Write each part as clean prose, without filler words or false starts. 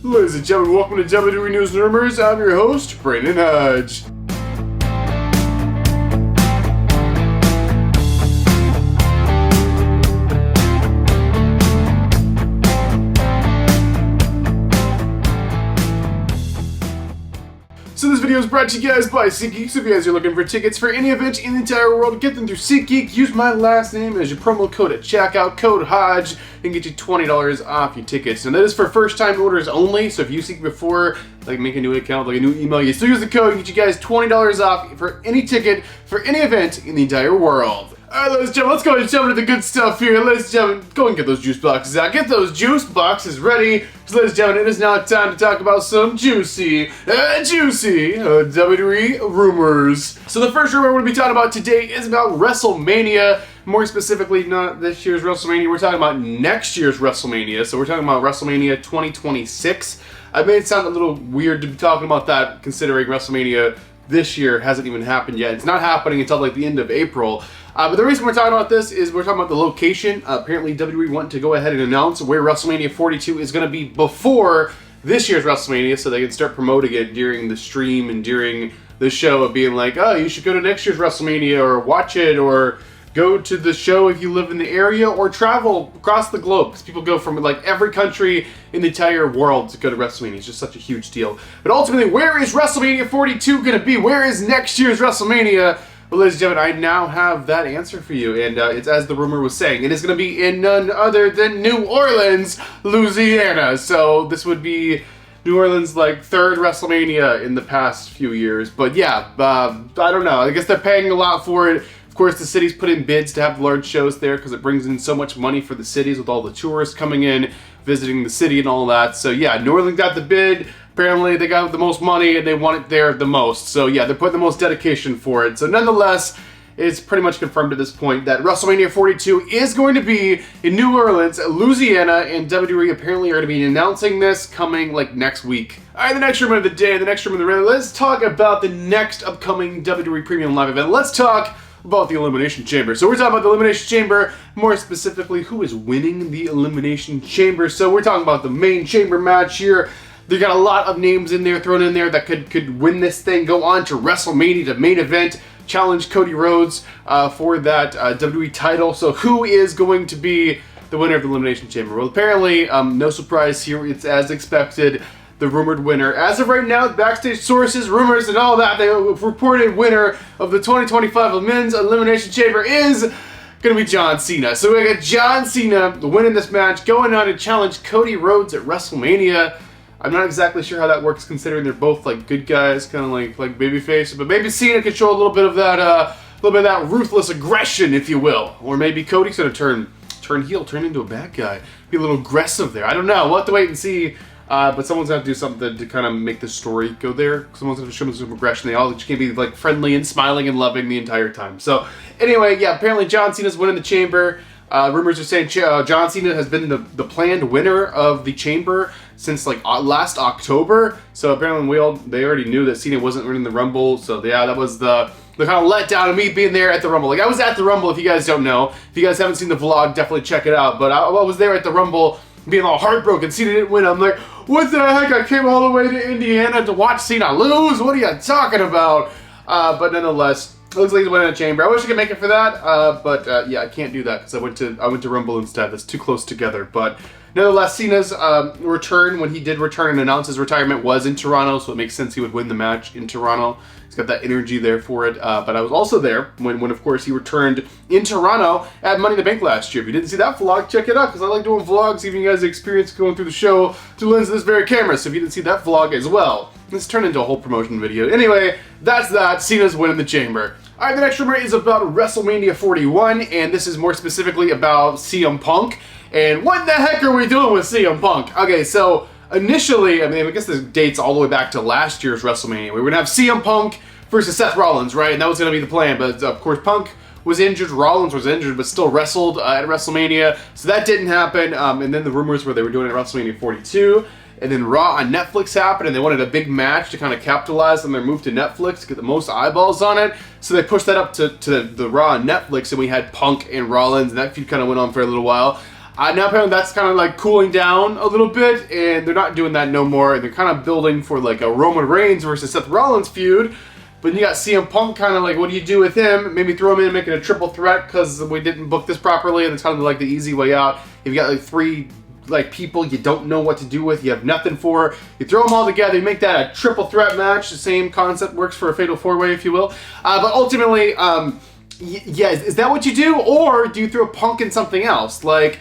Ladies and gentlemen, welcome to WWE News and Rumors. I'm your host, Brandon Hodge. So this video is brought to you guys by SeatGeek. So if you guys are looking for tickets for any event in the entire world, get them through SeatGeek. Use my last name as your promo code at checkout, code Hodge, and get you $20 off your tickets. And that is for first-time orders only. So if you SeatGeek before, like make a new account, like a new email, you still use the code and get you guys $20 off for any ticket for any event in the entire world. Alright, ladies and gentlemen, let's go ahead and jump into the good stuff here. Ladies and gentlemen, go and get those juice boxes out. Get those juice boxes ready. So, ladies and gentlemen, it is now time to talk about some juicy WWE rumors. So the first rumor we're going to be talking about today is about WrestleMania. More specifically, not this year's WrestleMania. We're talking about next year's WrestleMania. So we're talking about WrestleMania 2026. I made it sound a little weird to be talking about that, considering WrestleMania this year hasn't even happened yet. It's not happening until like the end of April. But the reason we're talking about this is we're talking about the location. Apparently WWE wanted to go ahead and announce where WrestleMania 42 is going to be before this year's WrestleMania, so they can start promoting it during the stream and during the show of being like, oh, you should go to next year's WrestleMania or watch it or go to the show if you live in the area or travel across the globe, because people go from like every country in the entire world to go to WrestleMania. It's just such a huge deal. But ultimately, where is WrestleMania 42 going to be? Where is next year's WrestleMania? Well, ladies and gentlemen, I now have that answer for you, and it's as the rumor was saying. It is going to be in none other than New Orleans, Louisiana. So this would be New Orleans' like third WrestleMania in the past few years. But yeah, I don't know. I guess they're paying a lot for it. Of course, the city's put in bids to have large shows there because it brings in so much money for the cities with all the tourists coming in, visiting the city and all that. So yeah, New Orleans got the bid. Apparently they got the most money and they want it there the most. So yeah, they're putting the most dedication for it. So nonetheless, it's pretty much confirmed at this point that WrestleMania 42 is going to be in New Orleans, Louisiana, and WWE apparently are going to be announcing this coming like next week. Alright, the next rumor of the day, the next rumor of the day, let's talk about the next upcoming WWE Premium Live event. Let's talk about the Elimination Chamber. So we're talking about the Elimination Chamber, more specifically, who is winning the Elimination Chamber. So we're talking about the main chamber match here. They got a lot of names in there, thrown in there that could win this thing, go on to WrestleMania, the main event, challenge Cody Rhodes for that WWE title. So who is going to be the winner of the Elimination Chamber? Well, apparently, no surprise here, it's as expected, the rumored winner. As of right now, backstage sources, rumors, and all that, the reported winner of the 2025 Men's Elimination Chamber is going to be John Cena. So we got John Cena winning this match, going on to challenge Cody Rhodes at WrestleMania. I'm not exactly sure how that works, considering they're both like good guys, kind of like babyface. But maybe Cena could show a little bit of that, ruthless aggression, if you will. Or maybe Cody's gonna turn heel, turn into a bad guy, be a little aggressive there. I don't know. We'll have to wait and see. But someone's gonna have to do something to kind of make the story go there. Someone's gonna show them some aggression. They all just can't be like friendly and smiling and loving the entire time. So anyway, yeah. Apparently John Cena's winning the Chamber. Rumors are saying John Cena has been the planned winner of the Chamber since like last October. So apparently they already knew that Cena wasn't winning the Rumble. So yeah, that was the kind of letdown of me being there at the Rumble. Like I was at the Rumble. If you guys don't know, if you guys haven't seen the vlog, definitely check it out. But I was there at the Rumble, being all heartbroken. Cena didn't win. I'm like, what the heck? I came all the way to Indiana to watch Cena lose. What are you talking about? But nonetheless, it looks like he's winning a Chamber. I wish I could make it for that, but yeah, I can't do that because I went to Rumble instead. That's too close together. But nonetheless, Cena's return, when he did return and announce his retirement, was in Toronto, so it makes sense he would win the match in Toronto. He's got that energy there for it. But I was also there when of course, he returned in Toronto at Money in the Bank last year. If you didn't see that vlog, check it out, because I like doing vlogs, giving you guys the experience going through the show to the lens of this very camera. So if you didn't see that vlog as well, let's turn into a whole promotion video. Anyway, that's that. Cena's winning the Chamber. Alright, the next rumor is about WrestleMania 41, and this is more specifically about CM Punk. And what the heck are we doing with CM Punk? Okay, so initially, I guess this dates all the way back to last year's WrestleMania. We were going to have CM Punk versus Seth Rollins, right? And that was going to be the plan. But of course, Punk was injured, Rollins was injured, but still wrestled at WrestleMania. So that didn't happen. And then the rumors were they were doing it at WrestleMania 42. And then Raw on Netflix happened, and they wanted a big match to kind of capitalize on their move to Netflix to get the most eyeballs on it. So they pushed that up to the Raw on Netflix, and we had Punk and Rollins, and that feud kind of went on for a little while. Now apparently that's kind of like cooling down a little bit, and they're not doing that no more. And they're kind of building for like a Roman Reigns versus Seth Rollins feud. But you got CM Punk kind of like, what do you do with him? Maybe throw him in and make it a triple threat because we didn't book this properly, and it's kind of like the easy way out. If you got like 3 like people you don't know what to do with, you have nothing for, you throw them all together, you make that a triple threat match. The same concept works for a fatal 4-way, if you will. But ultimately, yeah, is that what you do, or do you throw Punk in something else, like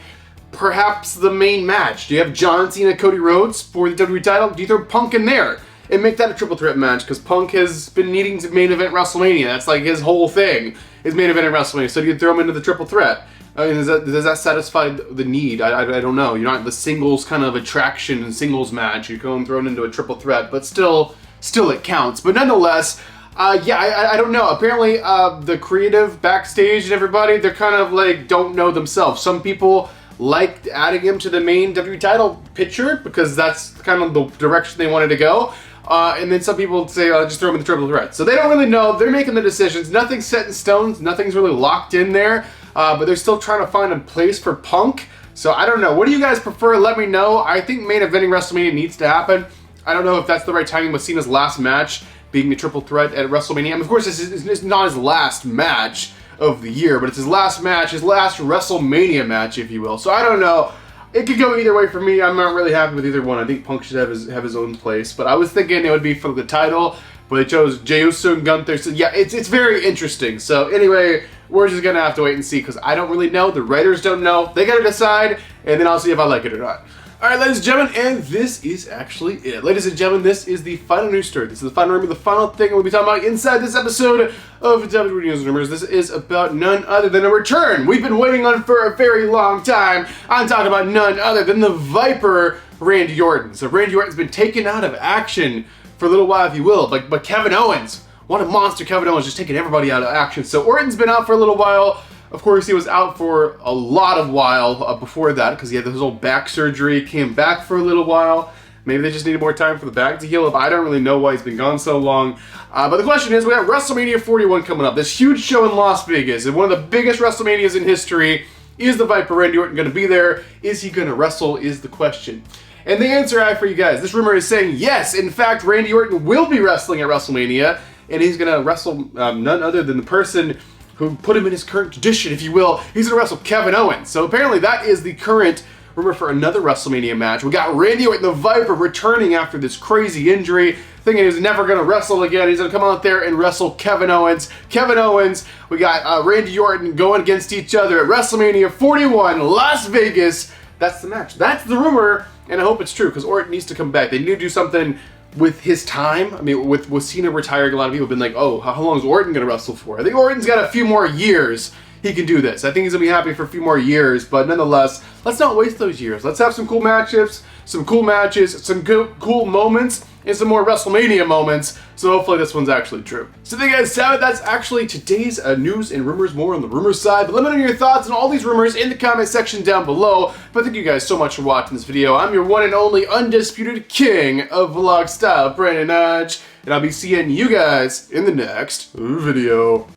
perhaps the main match? Do you have John Cena, Cody Rhodes for the WWE title? Do you throw Punk in there and make that a triple threat match? Because Punk has been needing to main event WrestleMania. That's like his whole thing, is main event at WrestleMania. So do you throw him into the triple threat? I mean, does that satisfy the need? I don't know. You're not the singles kind of attraction and singles match. You're going thrown into a triple threat, but still it counts. But nonetheless, yeah, I don't know. Apparently, the creative backstage and everybody, they're kind of like don't know themselves. Some people liked adding him to the main WWE title picture because that's kind of the direction they wanted to go. And then some people say, just throw him in the triple threat. So they don't really know. They're making the decisions. Nothing's set in stone. Nothing's really locked in there. But they're still trying to find a place for Punk. So I don't know. What do you guys prefer? Let me know. I think main eventing WrestleMania needs to happen. I don't know if that's the right timing with Cena's last match being the triple threat at WrestleMania. And of course, this is not his last match of the year, but it's his last match, his last WrestleMania match, if you will. So I don't know. It could go either way for me. I'm not really happy with either one. I think Punk should have his own place. But I was thinking it would be for the title, but they chose Jey Uso and Gunther. So yeah, it's very interesting. So anyway, we're just gonna have to wait and see because I don't really know. The writers don't know. They gotta decide, and then I'll see if I like it or not. All right, ladies and gentlemen, and this is actually it. Ladies and gentlemen, this is the final news story. This is the final rumor, the final thing we'll be talking about inside this episode of WWE News and Rumors. This is about none other than a return we've been waiting on for a very long time. I'm talking about none other than the Viper, Randy Orton. So Randy Orton's been taken out of action for a little while, if you will, but Kevin Owens, what a monster. Kevin Owens just taking everybody out of action. So Orton's been out for a little while. Of course, he was out for a lot of while before that because he had his old back surgery, came back for a little while. Maybe they just needed more time for the back to heal up. I don't really know why he's been gone so long. But the question is, we have WrestleMania 41 coming up. This huge show in Las Vegas, and one of the biggest WrestleManias in history. Is the Viper Randy Orton going to be there? Is he going to wrestle is the question. And the answer I have for you guys, this rumor is saying yes, in fact, Randy Orton will be wrestling at WrestleMania, and he's going to wrestle none other than the person who put him in his current tradition, if you will. He's going to wrestle Kevin Owens. So apparently that is the current rumor for another WrestleMania match. We got Randy Orton, the Viper, returning after this crazy injury, thinking he's never going to wrestle again. He's going to come out there and wrestle Kevin Owens. Kevin Owens, we got Randy Orton going against each other at WrestleMania 41, Las Vegas. That's the match. That's the rumor, and I hope it's true, because Orton needs to come back. They need to do something with his time. I mean, with Cena retiring, a lot of people have been like, oh, how long is Orton going to wrestle for? I think Orton's got a few more years he can do this. I think he's going to be happy for a few more years, but nonetheless, let's not waste those years. Let's have some cool matchups, some cool matches, some cool moments, and some more WrestleMania moments, so hopefully this one's actually true. So there you guys have it. That's actually today's news and rumors, more on the rumors side. But let me know your thoughts on all these rumors in the comment section down below. But thank you guys so much for watching this video. I'm your one and only undisputed king of vlog style, Brandon Nudge, and I'll be seeing you guys in the next video.